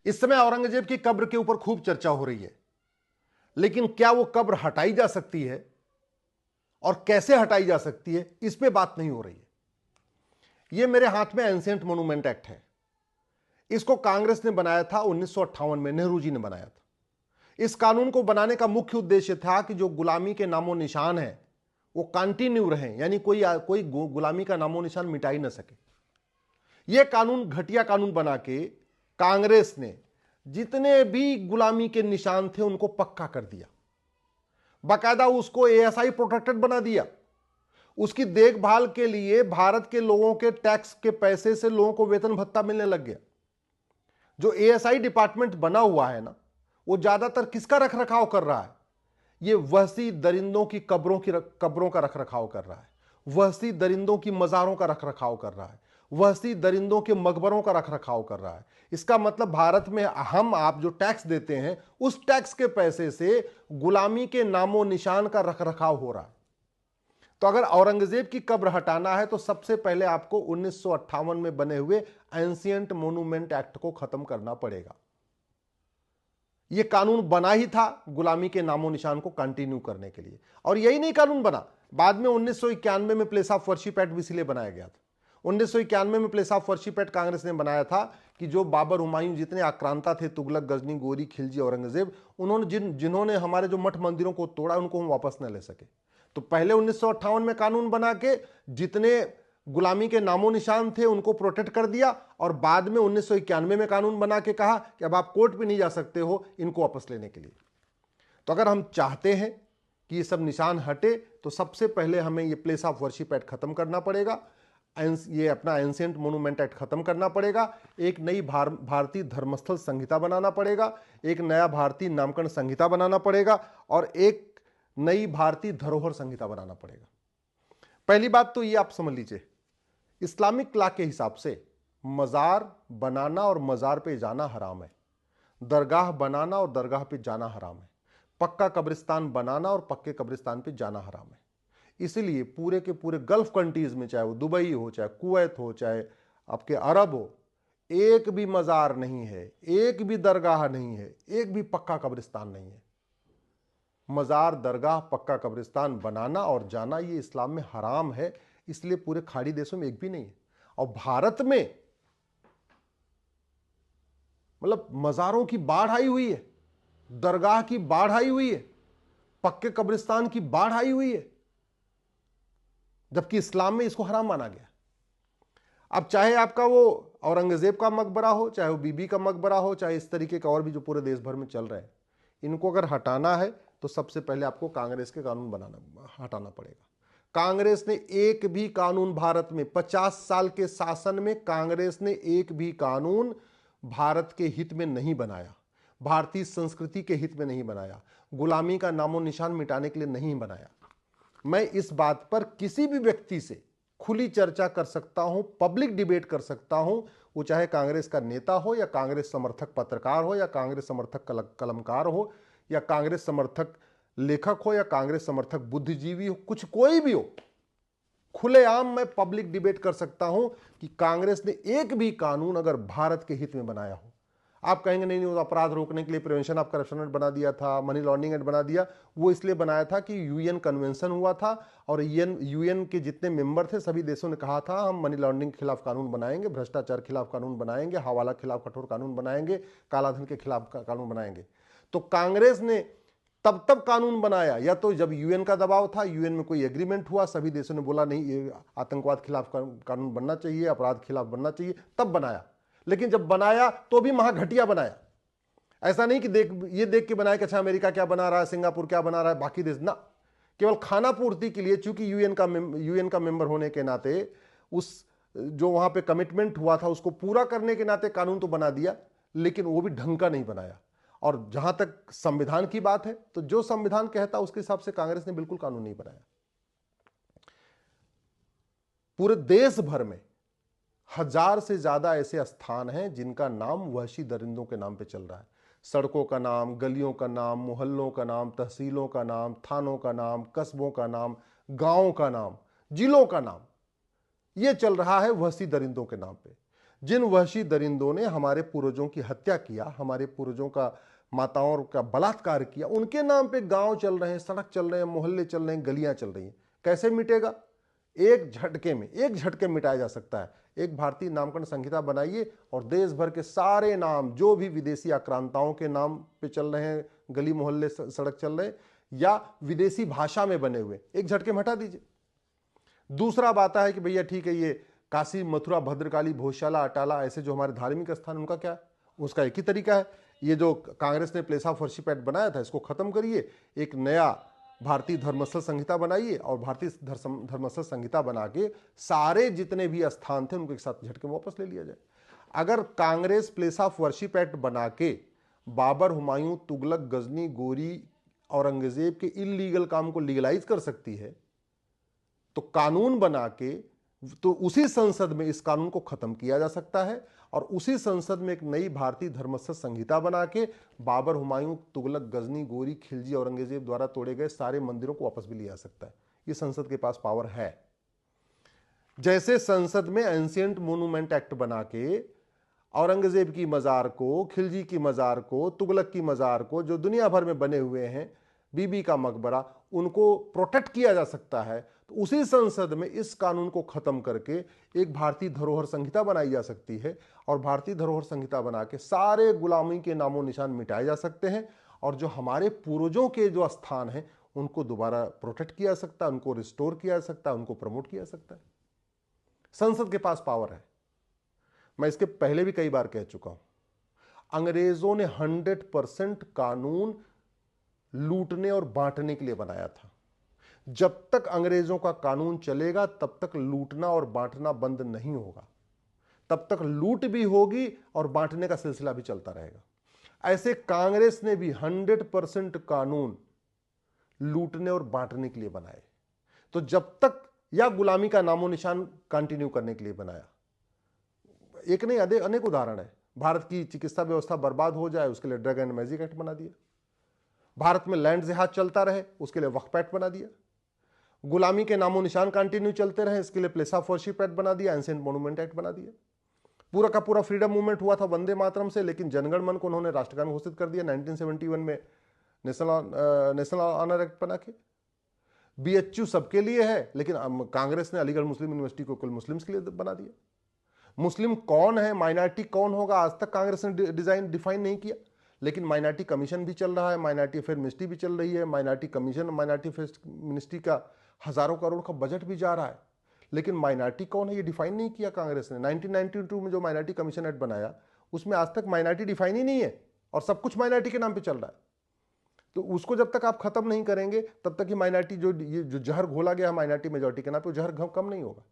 इस समय औरंगजेब की कब्र के ऊपर खूब चर्चा हो रही है, लेकिन क्या वो कब्र हटाई जा सकती है और कैसे हटाई जा सकती है, इस पे बात नहीं हो रही है। ये मेरे हाथ में एंशिएंट मोन्यूमेंट एक्ट है। इसको कांग्रेस ने बनाया था 1958 में, नेहरू जी ने बनाया था। इस कानून को बनाने का मुख्य उद्देश्य था कि जो गुलामी के नामो निशान है वो कंटिन्यू रहे, यानी कोई गुलामी का नामो निशान मिटा ही ना सके। यह कानून घटिया कानून बना के कांग्रेस ने जितने भी गुलामी के निशान थे उनको पक्का कर दिया। बाकायदा उसको एएसआई प्रोटेक्टेड बना दिया। उसकी देखभाल के लिए भारत के लोगों के टैक्स के पैसे से लोगों को वेतन भत्ता मिलने लग गया। जो एएसआई डिपार्टमेंट बना हुआ है ना, वो ज्यादातर किसका रखरखाव कर रहा है? ये वहशी दरिंदों की कब्रों का रखरखाव कर रहा है, वहशी दरिंदों की मजारों का रखरखाव कर रहा है, वहशी दरिंदों के मकबरों का रखरखाव कर रहा है। इसका मतलब भारत में हम आप जो टैक्स देते हैं उस टैक्स के पैसे से गुलामी के नामो निशान का रखरखाव हो रहा है। तो अगर औरंगजेब की कब्र हटाना है तो सबसे पहले आपको 1958 में बने हुए एंशिएंट मोन्यूमेंट एक्ट को खत्म करना पड़ेगा। यह कानून बना ही था गुलामी के नामो निशान को कंटिन्यू करने के लिए, और यही नहीं कानून बना, बाद में 1991 में प्लेस ऑफ वर्शिप एक्ट भी इसलिए बनाया गया था। 1991 में place of worship act Congress ने बनाया था कि जो बाबर, हुमायूं जितने आक्रांता थे, तुगलक, गजनी, गोरी, खिलजी, औरंगजेब, उन्होंने जिन्होंने हमारे जो मठ मंदिरों को तोड़ा उनको हम वापस न ले सके। तो पहले 1958 में कानून बना के जितने गुलामी के नामो निशान थे उनको प्रोटेक्ट कर दिया, और बाद में 1991 में कानून बना के कहा कि अब आप कोर्ट पे नहीं जा सकते हो इनको वापस लेने के लिए। तो अगर हम चाहते हैं कि ये सब निशान हटे तो सबसे पहले हमें ये प्लेस ऑफ वर्शिप एक्ट खत्म करना पड़ेगा, ये अपना एंशिएंट मोन्यूमेंट एक्ट खत्म करना पड़ेगा, एक नई भारतीय धर्मस्थल संहिता बनाना पड़ेगा, एक नया भारतीय नामकरण संहिता बनाना पड़ेगा, और एक नई भारतीय धरोहर संहिता बनाना पड़ेगा। पहली बात तो ये आप समझ लीजिए, इस्लामिक लॉ के हिसाब से मजार बनाना और मजार पे जाना हराम है, दरगाह बनाना और दरगाह पे जाना हराम है, पक्का कब्रिस्तान बनाना और पक्के कब्रिस्तान पे जाना हराम है। इसलिए पूरे के पूरे गल्फ कंट्रीज में, चाहे वो दुबई हो, चाहे कुवैत हो, चाहे आपके अरब हो, एक भी मजार नहीं है, एक भी दरगाह नहीं है, एक भी पक्का कब्रिस्तान नहीं है। मजार, दरगाह, पक्का कब्रिस्तान बनाना और जाना ये इस्लाम में हराम है, इसलिए पूरे खाड़ी देशों में एक भी नहीं है। और भारत में मतलब मजारों की बाढ़ आई हुई है, दरगाह की बाढ़ आई हुई है, पक्के कब्रिस्तान की बाढ़ आई हुई है, जबकि इस्लाम में इसको हराम माना गया। अब चाहे आपका वो औरंगजेब का मकबरा हो, चाहे वो बीबी का मकबरा हो, चाहे इस तरीके का और भी जो पूरे देश भर में चल रहे हैं, इनको अगर हटाना है तो सबसे पहले आपको कांग्रेस के कानून हटाना पड़ेगा। कांग्रेस ने एक भी कानून भारत में 50 साल के शासन में कांग्रेस ने एक भी कानून भारत के हित में नहीं बनाया, भारतीय संस्कृति के हित में नहीं बनाया, गुलामी का नामो निशान मिटाने के लिए नहीं बनाया। मैं इस बात पर किसी भी व्यक्ति से खुली चर्चा कर सकता हूं, पब्लिक डिबेट कर सकता हूं, वो चाहे कांग्रेस का नेता हो या कांग्रेस समर्थक पत्रकार हो या कांग्रेस समर्थक कलमकार हो या कांग्रेस समर्थक लेखक हो या कांग्रेस समर्थक बुद्धिजीवी हो, कुछ कोई भी हो, खुलेआम मैं पब्लिक डिबेट कर सकता हूं कि कांग्रेस ने एक भी कानून अगर भारत के हित में बनाया हो। आप कहेंगे नहीं नहीं, अपराध रोकने के लिए प्रिवेंशन ऑफ करप्शन एक्ट बना दिया था, मनी लॉन्ड्रिंग एक्ट बना दिया, वो इसलिए बनाया था कि यूएन कन्वेंशन हुआ था और यूएन के जितने मेंबर थे सभी देशों ने कहा था हम मनी लॉन्ड्रिंग के खिलाफ कानून बनाएंगे, भ्रष्टाचार के खिलाफ कानून बनाएंगे, हवाला के खिलाफ कठोर कानून बनाएंगे, कालाधन के खिलाफ कानून बनाएंगे। तो कांग्रेस ने तब कानून बनाया, या तो जब यूएन का दबाव था, यूएन में कोई एग्रीमेंट हुआ, सभी देशों ने बोला नहीं ये आतंकवाद खिलाफ कानून बनना चाहिए, अपराध खिलाफ बनना चाहिए, तब बनाया। लेकिन जब बनाया तो भी महाघटिया बनाया। ऐसा नहीं कि देख के बनाया कि अच्छा अमेरिका क्या बना रहा है, सिंगापुर क्या बना रहा है, बाकी देश ना, केवल खाना पूर्ति के लिए, चूंकि यूएन का मेंबर होने के नाते उस जो वहां पे कमिटमेंट हुआ था उसको पूरा करने के नाते कानून तो बना दिया, लेकिन वो भी ढंग का नहीं बनाया। और जहां तक संविधान की बात है तो जो संविधान कहता उसके हिसाब से कांग्रेस ने बिल्कुल कानून नहीं बनाया। पूरे देश भर में 1000 से ज्यादा ऐसे स्थान हैं जिनका नाम वहशी दरिंदों के नाम पे चल रहा है। सड़कों का नाम, गलियों का नाम, मोहल्लों का नाम, तहसीलों का नाम, थानों का नाम, कस्बों का नाम, गांवों का नाम, जिलों का नाम, यह चल रहा है वहशी दरिंदों के नाम पे। जिन वहशी दरिंदों ने हमारे पूर्वजों की हत्या किया, हमारे पूर्वजों का, माताओं का बलात्कार किया, उनके नाम पे गांव चल रहे हैं, सड़क चल रहे हैं, मोहल्ले चल रहे हैं, गलियां चल रही हैं। कैसे मिटेगा? एक झटके में, एक झटके मिटाया जा सकता है। एक भारतीय नामकरण संहिता बनाइए और देश भर के सारे नाम जो भी विदेशी आक्रांताओं के नाम पे चल रहे हैं, गली मोहल्ले सड़क चल रहे हैं, या विदेशी भाषा में बने हुए, एक झटके में हटा दीजिए। दूसरा बात है कि भैया ठीक है, ये काशी, मथुरा, भद्रकाली, भोजशाला, अटाला, ऐसे जो हमारे धार्मिक स्थान, उनका क्या? उसका एक ही तरीका है। ये जो कांग्रेस ने प्लेस ऑफ वर्शिप एक्ट बनाया था, इसको खत्म करिए, एक नया भारतीय धर्मस्थल संहिता बनाइए, और भारतीय धर्मस्थल संहिता बना के सारे जितने भी स्थान थे उनको एक साथ झटके में वापस ले लिया जाए। अगर Congress place of worship act बना के बाबर, हुमायूं, तुगलक, गजनी, गोरी, औरंगजेब के इलीगल काम को लीगलाइज कर सकती है, तो कानून बना के, तो उसी संसद में इस कानून को खत्म किया जा सकता है, और उसी संसद में एक नई भारतीय धर्मस्थल संहिता बना के बाबर, हुमायूं, तुगलक, गजनी, गोरी, खिलजी, औरंगजेब द्वारा तोड़े गए सारे मंदिरों को वापस भी लिया जा सकता है। ये संसद के पास पावर है। जैसे संसद में एंशिएंट मोन्यूमेंट एक्ट बना के औरंगजेब की मजार को, खिलजी की मजार को, तुगलक की मजार को, जो दुनिया भर में बने हुए हैं, बीबी का मकबरा, उनको प्रोटेक्ट किया जा सकता है। तो उसी संसद में इस कानून को खत्म करके एक भारतीय धरोहर संहिता बनाई जा सकती है, और भारतीय धरोहर संहिता बना के सारे गुलामी के नामों निशान मिटाए जा सकते हैं, और जो हमारे पूर्वजों के जो स्थान हैं उनको दोबारा प्रोटेक्ट किया जा सकता है, उनको रिस्टोर किया जा सकता है, उनको प्रमोट किया जा सकता है। संसद के पास पावर है। मैं इसके पहले भी कई बार कह चुका हूं, अंग्रेजों ने 100% कानून लूटने और बांटने के लिए बनाया था। जब तक अंग्रेजों का कानून चलेगा तब तक लूटना और बांटना बंद नहीं होगा, तब तक लूट भी होगी और बांटने का सिलसिला भी चलता रहेगा। ऐसे कांग्रेस ने भी 100% कानून लूटने और बांटने के लिए बनाए। तो जब तक, या गुलामी का नामो निशान कंटिन्यू करने के लिए बनाया। एक नहीं, अनेक उदाहरण है। भारत की चिकित्सा व्यवस्था बर्बाद हो जाए उसके लिए ड्रग एंड मैजिक एक्ट बना दिया। भारत में लैंड जिहाद चलता रहे उसके लिए वक्फ एक्ट बना दिया। गुलामी के नामो निशान कंटिन्यू चलते रहे इसके लिए प्लेस ऑफ वर्शिप एक्ट बना दिया, एंशिएंट मॉन्यूमेंट एक्ट बना दिया। पूरा का पूरा फ्रीडम मूवमेंट हुआ था वंदे मातरम से, लेकिन जनगण मन को उन्होंने राष्ट्रगान घोषित कर दिया 1971 में, नेशनल ऑनर एक्ट बना के। बीएचयू सबके लिए है, लेकिन कांग्रेस ने अलीगढ़ मुस्लिम यूनिवर्सिटी को कुल मुस्लिम्स के लिए बना दिया। मुस्लिम कौन है, माइनॉरिटी कौन होगा, आज तक कांग्रेस ने डिफाइन नहीं किया। लेकिन माइनॉरिटी कमीशन भी चल रहा है, माइनॉरिटी अफेयर मिनिस्ट्री भी चल रही है, minority commission, minority affair ministry का हजारों करोड़ का बजट भी जा रहा है, लेकिन माइनॉरिटी कौन है ये डिफाइन नहीं किया कांग्रेस ने। 1992 में जो माइनॉरिटी कमीशन एक्ट बनाया उसमें आज तक माइनॉरिटी डिफाइन ही नहीं है, और सब कुछ माइनॉरिटी के नाम पे चल रहा है। तो उसको जब तक आप खत्म नहीं करेंगे तब तक ही माइनॉरिटी, जो जहर घोला गया माइनॉरिटी मेजॉरिटी के नाम पे, जहर कम नहीं होगा।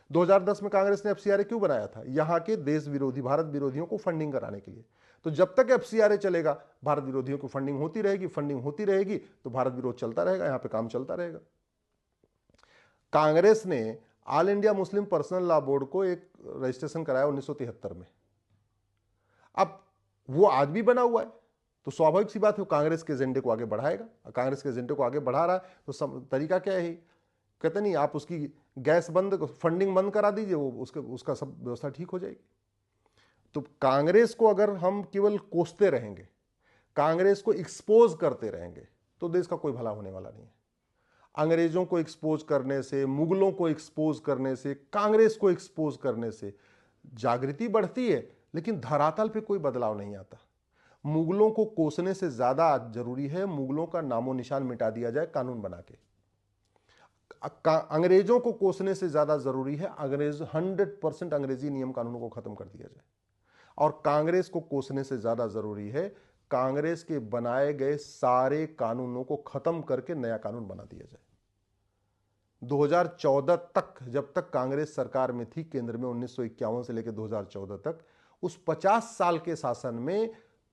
2010 में कांग्रेस ने एफसीआरए क्यों बनाया था? यहां के देश विरोधी, भारत विरोधियों को फंडिंग कराने के लिए। तो जब तक एफसीआरए चलेगा भारत विरोधियों की फंडिंग होती रहेगी, तो भारत विरोध चलता रहेगा, यहां पे काम चलता रहेगा। कांग्रेस ने all India Muslim personal law board को एक रजिस्ट्रेशन कराया 1973 में। अब वो आज भी बना हुआ है, तो स्वाभाविक सी बात है कांग्रेस के एजेंडे को आगे बढ़ाएगा। कांग्रेस के एजेंडे को आगे बढ़ा रहा है तो तरीका क्या है? कहते नहीं, आप उसकी गैस बंद, फंडिंग बंद करा दीजिए, वो उसका सब व्यवस्था ठीक हो जाएगी। तो कांग्रेस को अगर हम केवल कोसते रहेंगे, कांग्रेस को एक्सपोज करते रहेंगे, तो देश का कोई भला होने वाला नहीं है। अंग्रेजों को एक्सपोज करने से, मुगलों को एक्सपोज करने से, कांग्रेस को एक्सपोज करने से जागृति बढ़ती है, लेकिन धरातल पे कोई बदलाव नहीं आता। मुगलों को कोसने से ज्यादा जरूरी है मुगलों का नामो निशान मिटा दिया जाए कानून बना के। अंग्रेजों को कोसने से ज्यादा जरूरी है 100% अंग्रेजी नियम कानूनों को खत्म कर दिया जाए। और कांग्रेस को कोसने से ज्यादा जरूरी है कांग्रेस के बनाए गए सारे कानूनों को खत्म करके नया कानून बना दिया जाए। 2014 तक, जब तक कांग्रेस सरकार में थी केंद्र में, 1951 से लेकर 2014 तक, उस 50 साल के शासन में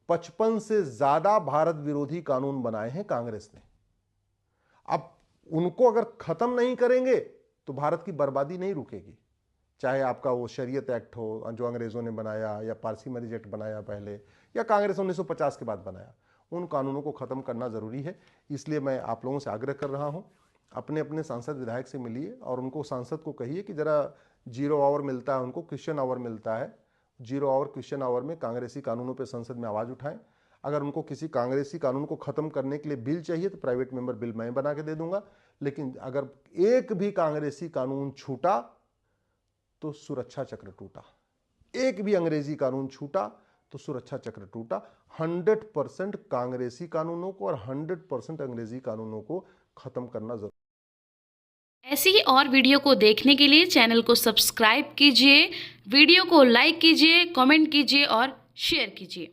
55 से ज्यादा भारत विरोधी कानून बनाए हैं कांग्रेस ने। अब उनको अगर खत्म नहीं करेंगे तो भारत की बर्बादी नहीं रुकेगी। चाहे आपका वो शरीयत एक्ट हो जो अंग्रेजों ने बनाया, या पारसी मैरिज एक्ट बनाया पहले, या कांग्रेस 1950 के बाद बनाया, उन कानूनों को खत्म करना जरूरी है। इसलिए मैं आप लोगों से आग्रह कर रहा हूं, अपने अपने सांसद विधायक से मिलिए और उनको, सांसद को कहिए कि जरा 0 आवर मिलता है उनको, क्वेश्चन आवर मिलता है, जीरो आवर क्वेश्चन आवर में कांग्रेसी कानूनों पे संसद में आवाज उठाएं। अगर उनको किसी कांग्रेसी कानून को खत्म करने के लिए बिल चाहिए तो प्राइवेट मेंबर बिल मैं बना के दे दूंगा, लेकिन अगर एक भी कांग्रेसी कानून छूटा तो सुरक्षा चक्र टूटा। एक भी अंग्रेजी कानून छूटा तो सुरक्षा चक्र टूटा। 100% कांग्रेसी कानूनों को और 100% अंग्रेजी कानूनों को खत्म करना जरूरी। ऐसी ही और वीडियो को देखने के लिए चैनल को सब्सक्राइब कीजिए, वीडियो को लाइक कीजिए, कमेंट कीजिए और शेयर कीजिए।